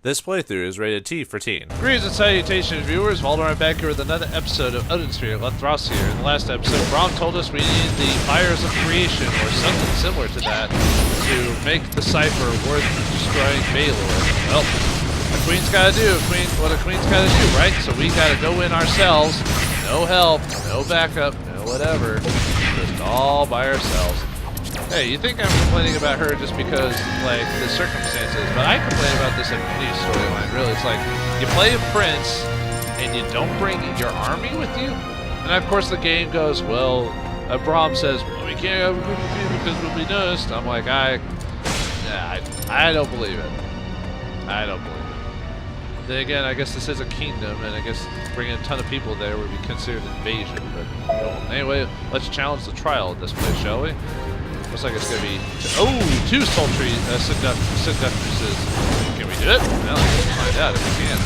This playthrough is rated T for teen. Greetings and salutations, viewers. Vauldemare back here with another episode of Odin Sphere Leifthrasir. In the last episode, Brom told us we needed the fires of creation, or something similar to that, to make the cipher worth destroying Vanillaware. Well, a queen's gotta do what a queen's gotta do, right? So we gotta go in ourselves. No help, no backup, no whatever. Just all by ourselves. Hey, you think I'm complaining about her just because, like, the circumstances, but I complain about this in any storyline, really. It's like, you play a prince, and you don't bring your army with you? And of course the game goes, well, Brom says, well, we can't have a group of people because we'll be noticed. I'm like, I don't believe it. I don't believe it. Then again, I guess this is a kingdom, and I guess bringing a ton of people there would be considered invasion, but well, anyway, let's challenge the trial at this place, shall we? Looks like it's going to be... Oh, two sultry seductresses. Can we do it? Well, I guess we'll find out if we can.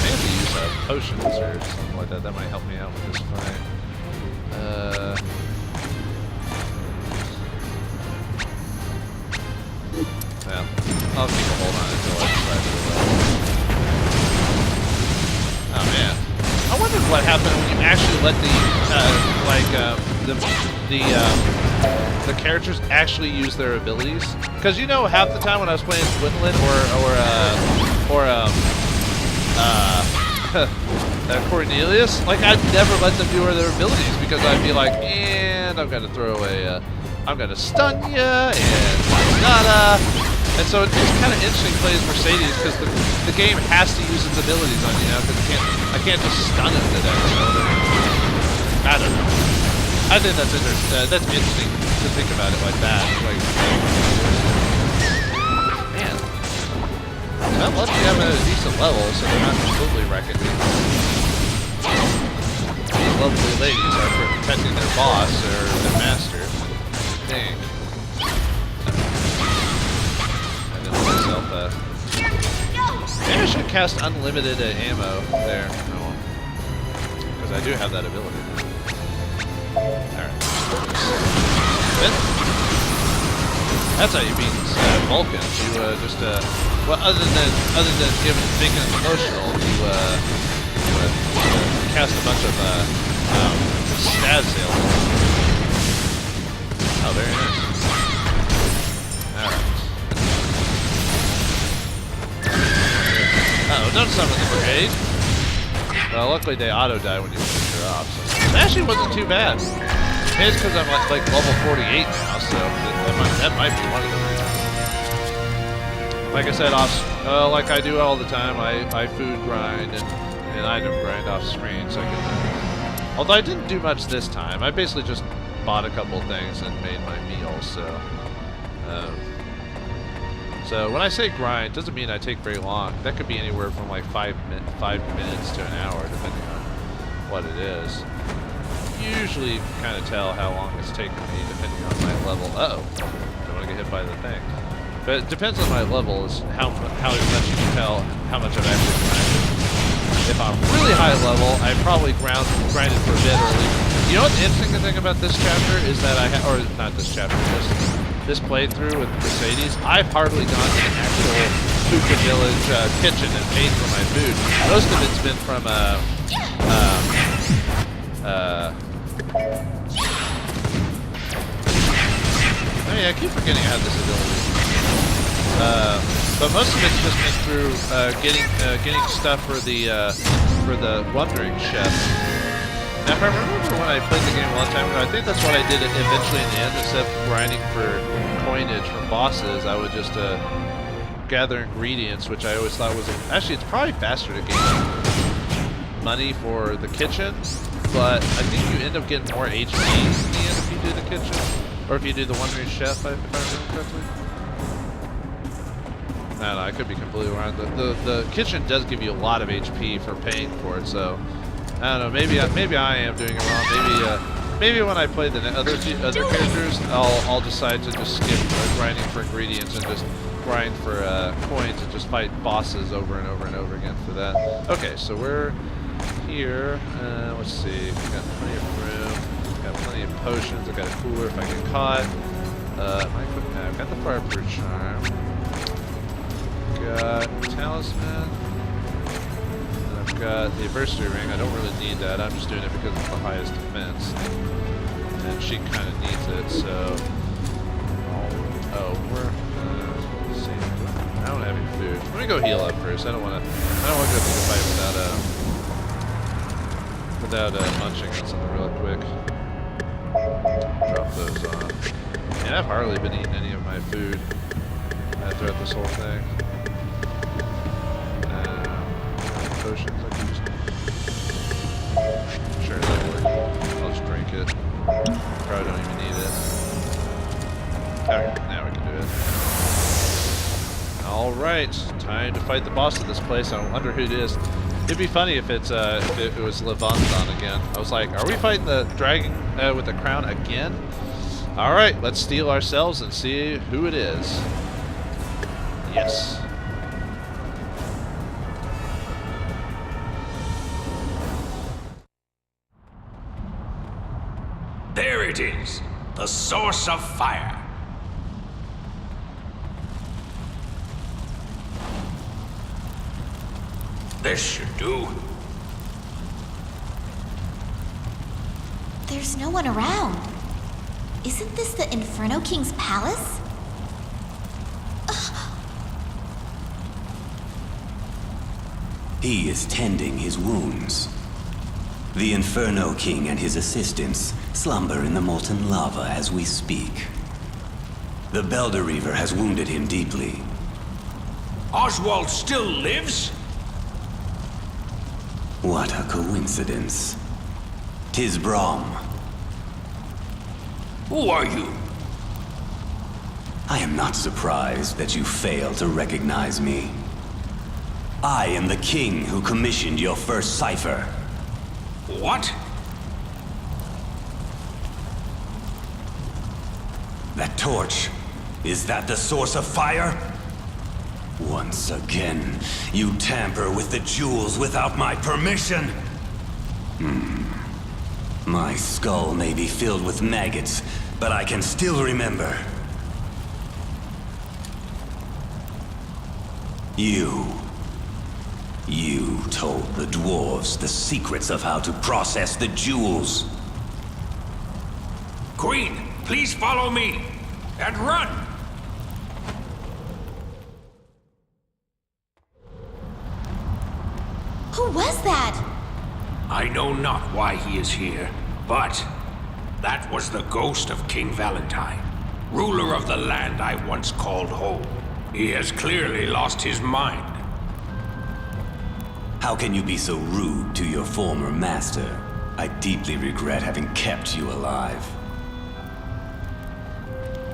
Maybe use potions or something like that. That might help me out with this fight. Well, I'll keep a hold on until I decide to do that. Oh, man. I wondered what happened when you actually let the characters actually use their abilities. Because you know, half the time when I was playing Gwendolyn or Cornelius, like I'd never let them do their abilities because I'd be like, and I'm gonna throw away, I'm gonna stun ya, and nada. And so it's kind of interesting to play as Mercedes because the game has to use its abilities on you now because I can't just stun him to death. So I don't know. I think that's interesting to think about it like that. Like, man, I'm lucky I'm at a decent level, so they're not completely wrecking me. These lovely ladies are protecting their boss or their master. Dang. Maybe I should cast unlimited ammo there. Oh, because I do have that ability. Alright. That's how you beat Vulcan. You well, other than making it emotional, you cast a bunch of stab sails. Oh, very nice. Alright. Uh-oh, don't summon the brigade. Well, luckily they auto-die when you finish her off, so it actually wasn't too bad. Maybe it's because I'm like level 48 now, so that might be one of the reasons. Like I said, like I do all the time, I food grind and item grind off screen, so I can... Although I didn't do much this time. I basically just bought a couple things and made my meal, so... So when I say grind, doesn't mean I take very long. That could be anywhere from like 5 minutes to an hour, depending on what it is. Usually you can kind of tell how long it's taken me, depending on my level. Uh-oh, don't want to get hit by the thing. But it depends on my level, is how much you can tell how much I've actually grinded. If I'm really high level, I probably grinded for a bit early. You know what the interesting thing about this chapter is that or not this chapter, this playthrough with Mercedes, I've hardly gone to the actual Puka Village kitchen and paid for my food. Most of it's been from I keep forgetting I have this ability. But most of it's just been through getting stuff for the Wandering Chef. Now, if I remember when I played the game a long time ago, I think that's what I did eventually in the end. Instead of grinding for coinage from bosses, I would just gather ingredients, which I always thought was... Actually, it's probably faster to gain money for the kitchen, but I think you end up getting more HP in the end if you do the kitchen. Or if you do the Wandering Chef, if I remember correctly. I don't know, I could be completely wrong. The kitchen does give you a lot of HP for paying for it, so... I don't know. Maybe I am doing it wrong. Maybe when I play the other characters, I'll decide to just skip grinding for ingredients and just grind for coins and just fight bosses over and over and over again for that. Okay, so we're here. Let's see. We've got plenty of room. Got plenty of potions. I've got a cooler if I get caught. I've got the fireproof charm. talisman. And I've got the adversity ring. I don't really need that. I'm just doing it because it's the highest defense. And she kind of needs it, so... Oh, we're... let's see. I don't have any food. Let me go heal up first. I don't want to go through the fight without munching on something real quick. Drop those on. And I've hardly been eating any of my food throughout this whole thing. Potions I can just... Sure, that'll work. I'll just drink it. Probably don't even need it. Okay, now we can do it. Alright, time to fight the boss of this place. I wonder who it is. It'd be funny if it was Levanton again. I was like, are we fighting the dragon with the crown again? Alright, let's steal ourselves and see who it is. Yes. There it is, the source of fire. This should do. There's no one around. Isn't this the Inferno King's palace? He is tending his wounds. The Inferno King and his assistants slumber in the molten lava as we speak. The Belder has wounded him deeply. Oswald still lives? What a coincidence. 'Tis Brahm. Who are you? I am not surprised that you fail to recognize me. I am the king who commissioned your first cipher. What? That torch, is that the source of fire? Once again, you tamper with the jewels without my permission. My skull may be filled with maggots, but I can still remember. You told the dwarves the secrets of how to process the jewels. Queen, please follow me and run! Who was that? I know not why he is here, but that was the ghost of King Valentine, ruler of the land I once called home. He has clearly lost his mind. How can you be so rude to your former master? I deeply regret having kept you alive.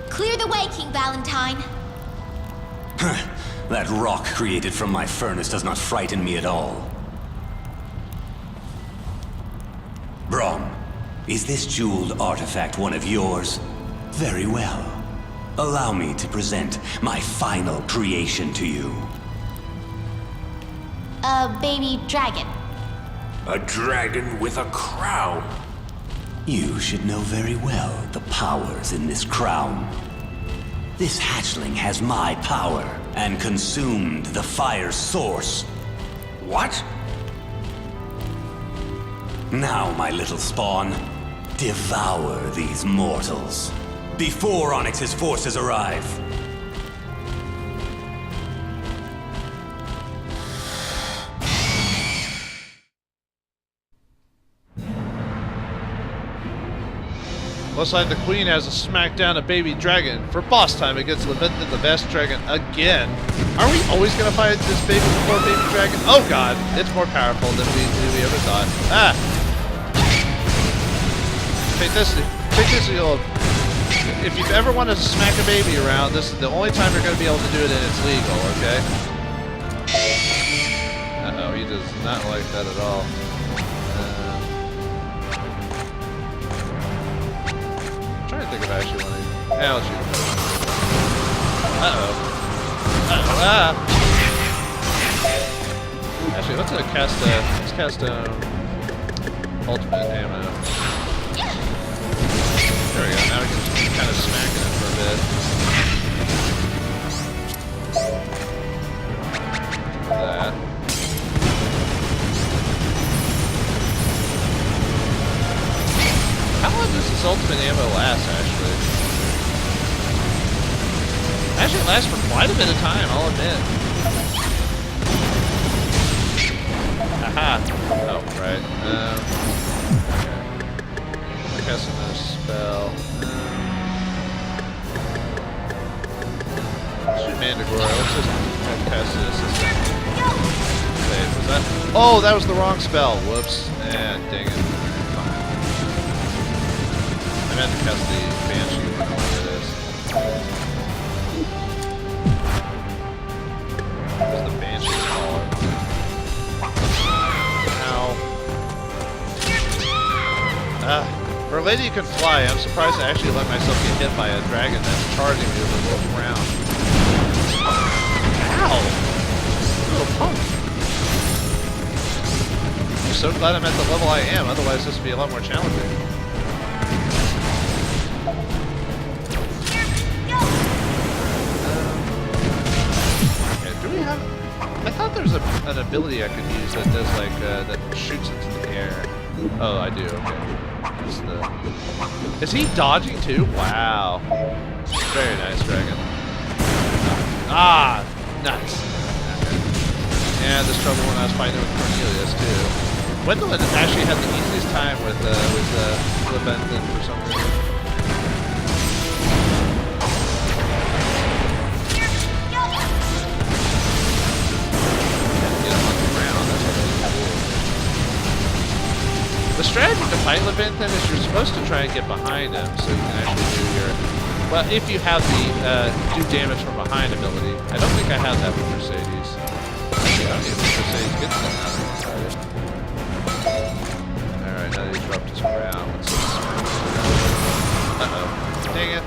Clear the way, King Valentine. That rock created from my furnace does not frighten me at all. Brahm, is this jeweled artifact one of yours? Very well. Allow me to present my final creation to you. A baby dragon. A dragon with a crown. You should know very well the powers in this crown. This hatchling has my power and consumed the fire source. What? Now, my little spawn, devour these mortals before Onyx's forces arrive. Looks like the queen has to smack down a baby dragon for boss time against Levanton the Vast Dragon again. Are we always gonna fight this poor baby dragon? Oh god, it's more powerful than we ever thought. Ah! Take this, you'll... If you ever want to smack a baby around, this is the only time you're gonna be able to do it and it's legal, okay? Uh-oh, he does not like that at all. I'm trying to think if I actually want to... Yeah, I'll shoot him. Uh-oh. Uh-oh. Ah! Actually, let's cast ultimate ammo. There we go, now we can just kind of smack it for a bit. it lasts for quite a bit of time, I'll admit. Aha! Oh, right. I guess another spell. Shoot Mandragora. Let's just cast this. Wait, was that? Oh, that was the wrong spell. Whoops. And dang it. I meant to cast the Banshee. Whatever it is. What was the Banshee called? Ow. For a lady who can fly, I'm surprised I actually let myself get hit by a dragon that's charging me with a little round. Ow! Little punk. I'm so glad I'm at the level I am, otherwise this would be a lot more challenging. Okay, do we have... I thought there was an ability I could use that does like, that shoots into the air. Oh, I do, okay. That's the... Is he dodging too? Wow. Very nice, dragon. Ah! Nuts. Okay. Yeah, this trouble when I was fighting with Cornelius too. Gwendolyn actually had the easiest time with Leventon for some reason. The strategy to fight Leviathan is you're supposed to try and get behind him so you can actually do your... Well, if you have the do damage from behind ability. I don't think I have that with Mercedes. Actually, I don't even think Mercedes gets that now that I decided. Alright, now that he's dropped his crown. What's this? Uh-oh. Dang it.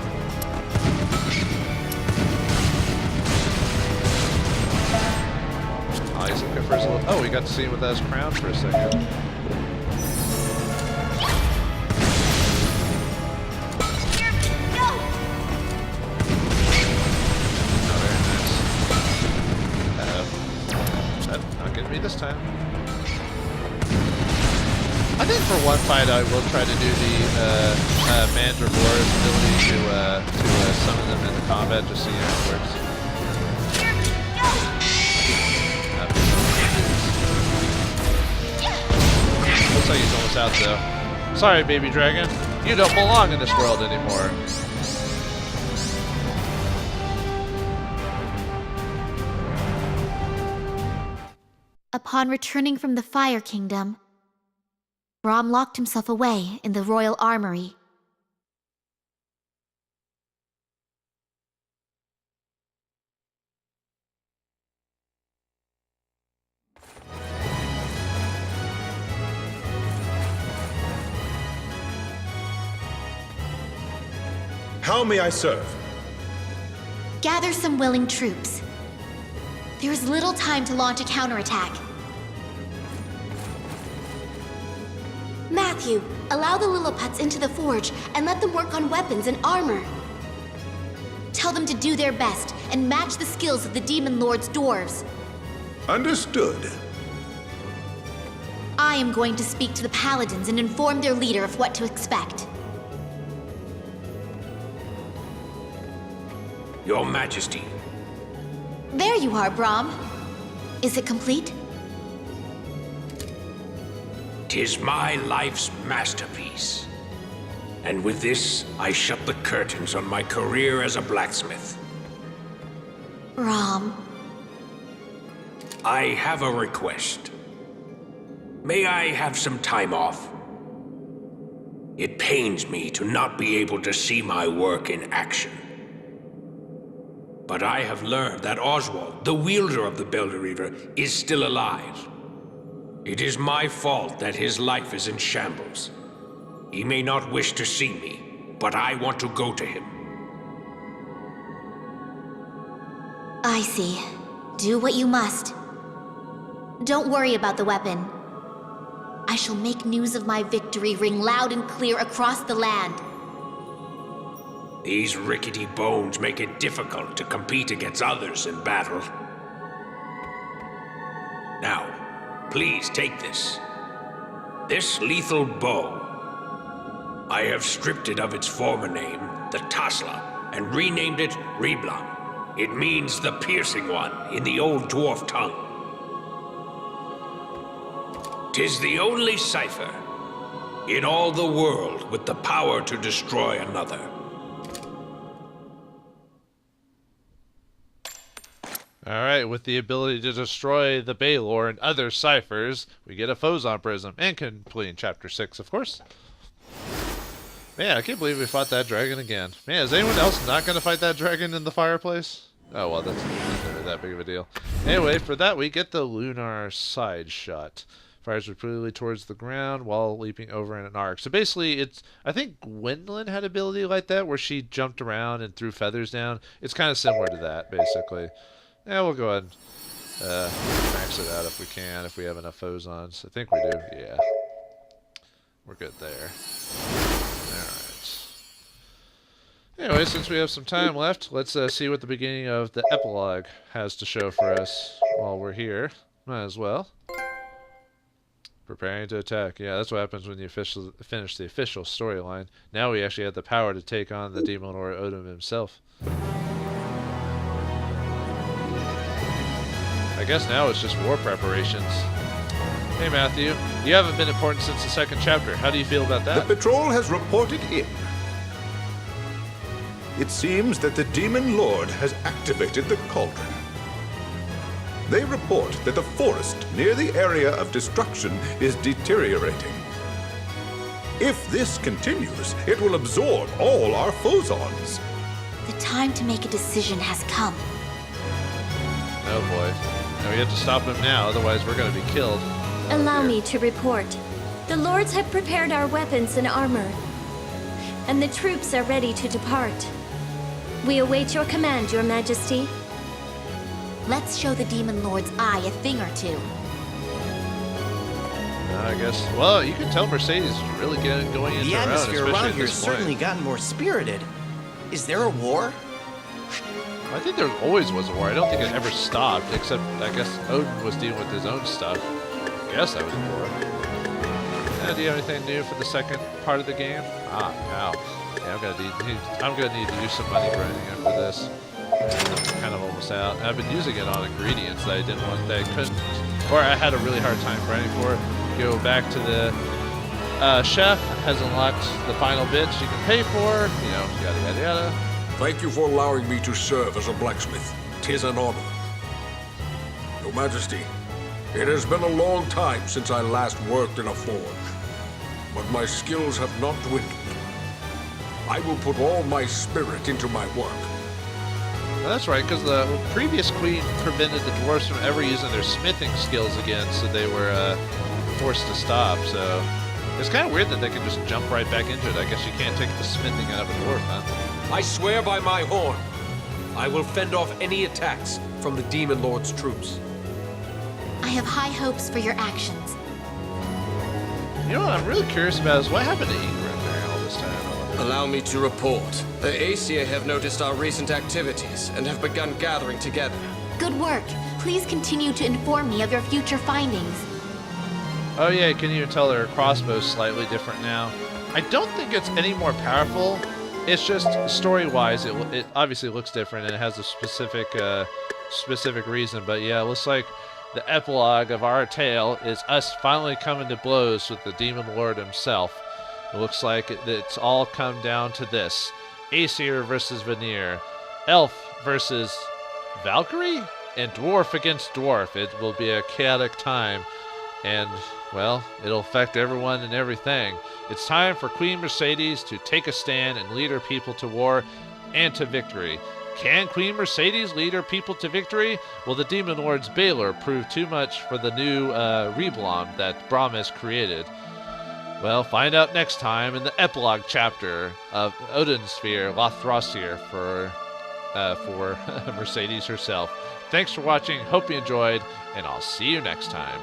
Oh, he's looking for his little... Oh, we got to see him without his crown for a second. This time. I think for one fight I will try to do the Mandragora's ability to summon them into combat, just so you know how it works. Looks like he's almost out though. Sorry, baby dragon. You don't belong in this world anymore. Upon returning from the Fire Kingdom, Braum locked himself away in the royal armory. How may I serve? Gather some willing troops. There is little time to launch a counterattack. Matthew, allow the Lilliputs into the forge and let them work on weapons and armor. Tell them to do their best and match the skills of the Demon Lord's dwarves. Understood. I am going to speak to the Paladins and inform their leader of what to expect. Your Majesty. There you are, Braum. Is it complete? 'Tis my life's masterpiece. And with this, I shut the curtains on my career as a blacksmith. Braum. I have a request. May I have some time off? It pains me to not be able to see my work in action. But I have learned that Oswald, the wielder of the Belderreaver, is still alive. It is my fault that his life is in shambles. He may not wish to see me, but I want to go to him. I see. Do what you must. Don't worry about the weapon. I shall make news of my victory ring loud and clear across the land. These rickety bones make it difficult to compete against others in battle. Now, please take this. This lethal bow. I have stripped it of its former name, the Tasla, and renamed it Reblanc. It means the piercing one in the old dwarf tongue. 'Tis the only cipher in all the world with the power to destroy another. Alright, with the ability to destroy the Baylor and other ciphers, we get a Phozon Prism, and completing Chapter 6, of course. Man, I can't believe we fought that dragon again. Man, is anyone else not going to fight that dragon in the fireplace? Oh, well, that's never that big of a deal. Anyway, for that, we get the Lunar Side Shot. Fires repeatedly towards the ground while leaping over in an arc. So basically, it's... I think Gwendolyn had ability like that, where she jumped around and threw feathers down. It's kind of similar to that, basically. Yeah, we'll go ahead and max it out if we can, if we have enough Phozons. I think we do, yeah. We're good there. Alright. Anyway, since we have some time left, let's see what the beginning of the epilogue has to show for us while we're here. Might as well. Preparing to attack. Yeah, that's what happens when you finish the official storyline. Now we actually have the power to take on the Demon Lord Odin himself. I guess now it's just war preparations. Hey Matthew, you haven't been important since the second chapter. How do you feel about that? The patrol has reported in. It seems that the Demon Lord has activated the cauldron. They report that the forest near the area of destruction is deteriorating. If this continues, it will absorb all our Phozons. The time to make a decision has come. Oh boy. Now we have to stop him now, otherwise we're going to be killed. Allow me to report. The lords have prepared our weapons and armor, and the troops are ready to depart. We await your command, Your Majesty. Let's show the Demon Lord's eye a thing or two. I guess. Well, you can tell Mercedes is really going into The her own, atmosphere especially around at here has this certainly point. gotten more spirited. Is there a war? I think there always was a war. I don't think it ever stopped, except I guess Odin was dealing with his own stuff. I guess that was a war. Do you have anything new for the second part of the game? Ah, now. Yeah, I'm gonna need to do some money grinding after this. I'm kind of almost out. I've been using it on ingredients that I didn't want, that I couldn't, or I had a really hard time grinding for. Go back to the chef has unlocked the final bits you can pay for. You know, yada yada yada. Thank you for allowing me to serve as a blacksmith. 'Tis an honor. Your Majesty, it has been a long time since I last worked in a forge, but my skills have not dwindled. I will put all my spirit into my work. Well, that's right, because the previous queen prevented the dwarves from ever using their smithing skills again, so they were forced to stop. So it's kind of weird that they can just jump right back into it. I guess you can't take the smithing out of a dwarf, huh? I swear by my horn, I will fend off any attacks from the Demon Lord's troops. I have high hopes for your actions. You know what I'm really curious about is what happened to Ingram during all this time. Allow me to report. The Aesir have noticed our recent activities and have begun gathering together. Good work. Please continue to inform me of your future findings. Oh yeah, you can even tell their crossbow's slightly different now. I don't think it's any more powerful. It's just story-wise, it obviously looks different and it has a specific reason. But yeah, it looks like the epilogue of our tale is us finally coming to blows with the Demon Lord himself. It looks like it's all come down to this: Aesir versus Vanir, Elf versus Valkyrie, and Dwarf against Dwarf. It will be a chaotic time, and well, it'll affect everyone and everything. It's time for Queen Mercedes to take a stand and lead her people to war and to victory. Can Queen Mercedes lead her people to victory? Will the Demon Lord's Baylor prove too much for the new revolve that Brahm has created? Well, find out next time in the epilogue chapter of Odin Sphere Leifthrasir for Mercedes herself. Thanks for watching, hope you enjoyed, and I'll see you next time.